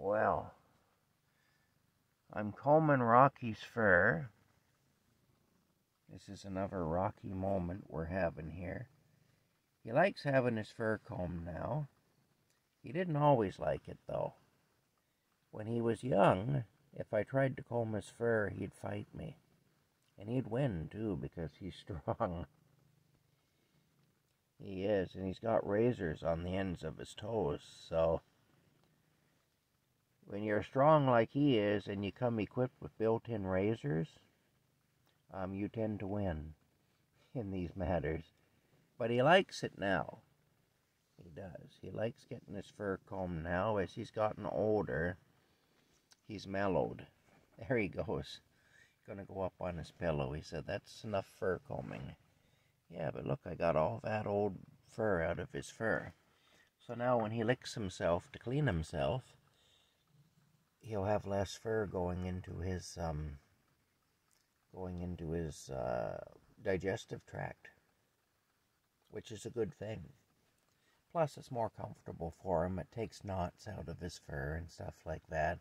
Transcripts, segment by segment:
Well, I'm combing Rocky's fur. This is another Rocky moment we're having here. He likes having his fur combed now. He didn't always like it, though. When he was young, if I tried to comb his fur, he'd fight me. And he'd win, too, because he's strong. He is, and he's got razors on the ends of his toes, so when you're strong like he is and you come equipped with built-in razors, you tend to win in these matters. But he likes it now. He does. He likes getting his fur combed now. As he's gotten older, he's mellowed. There he goes. Gonna go up on his pillow. He said, "That's enough fur combing." Yeah, but look, I got all that old fur out of his fur. So now when he licks himself to clean himself, he'll have less fur going into his digestive tract, which is a good thing. Plus, it's more comfortable for him. It takes knots out of his fur and stuff like that.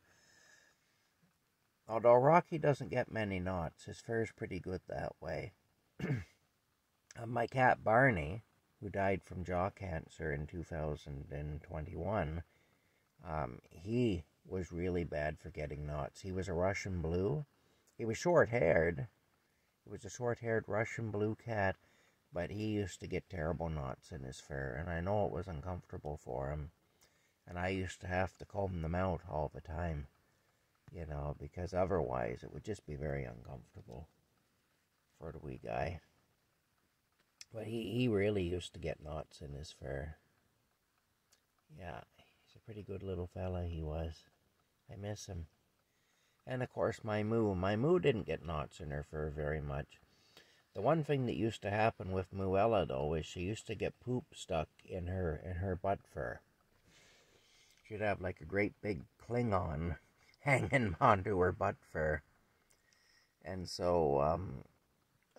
Although Rocky doesn't get many knots, his fur's pretty good that way. My cat Barney, who died from jaw cancer in 2021, he was really bad for getting knots. He was a Russian blue. He was short-haired. He was a short-haired Russian blue cat, but he used to get terrible knots in his fur, and I know it was uncomfortable for him. And I used to have to comb them out all the time, because otherwise it would just be very uncomfortable for the wee guy. But he really used to get knots in his fur. Yeah, he's a pretty good little fella, he was. I miss him. And of course my Moo. My Moo didn't get knots in her fur very much. The one thing that used to happen with Mooella, though, is she used to get poop stuck in her butt fur. She'd have like a great big Klingon hanging onto her butt fur. And so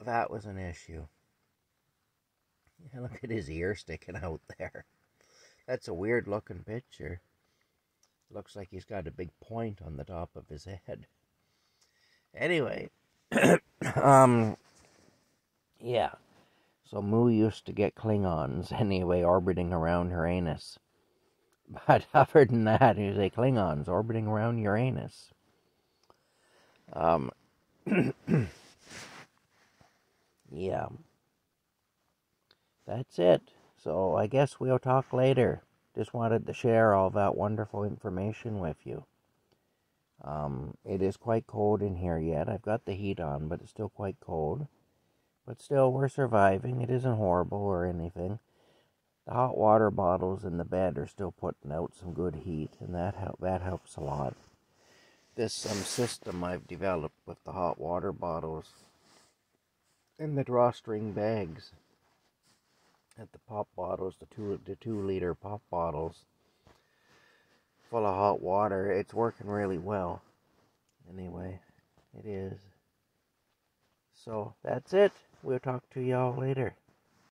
that was an issue. Yeah, look at his ear sticking out there. That's a weird looking picture. Looks like he's got a big point on the top of his head. Anyway, yeah. So Moo used to get Klingons anyway, orbiting around Uranus. But other than that, he was a Klingons orbiting around Uranus. Yeah. That's it. So I guess we'll talk later. Just wanted to share all that wonderful information with you. It is quite cold in here yet. I've got the heat on, but it's still quite cold. But still, we're surviving. It isn't horrible or anything. The hot water bottles in the bed are still putting out some good heat, and that helps a lot. This system I've developed with the hot water bottles and the drawstring bags at the pop bottles, the 2-liter pop bottles full of hot water, it's working really well. Anyway, it is. So that's it. We'll talk to y'all later.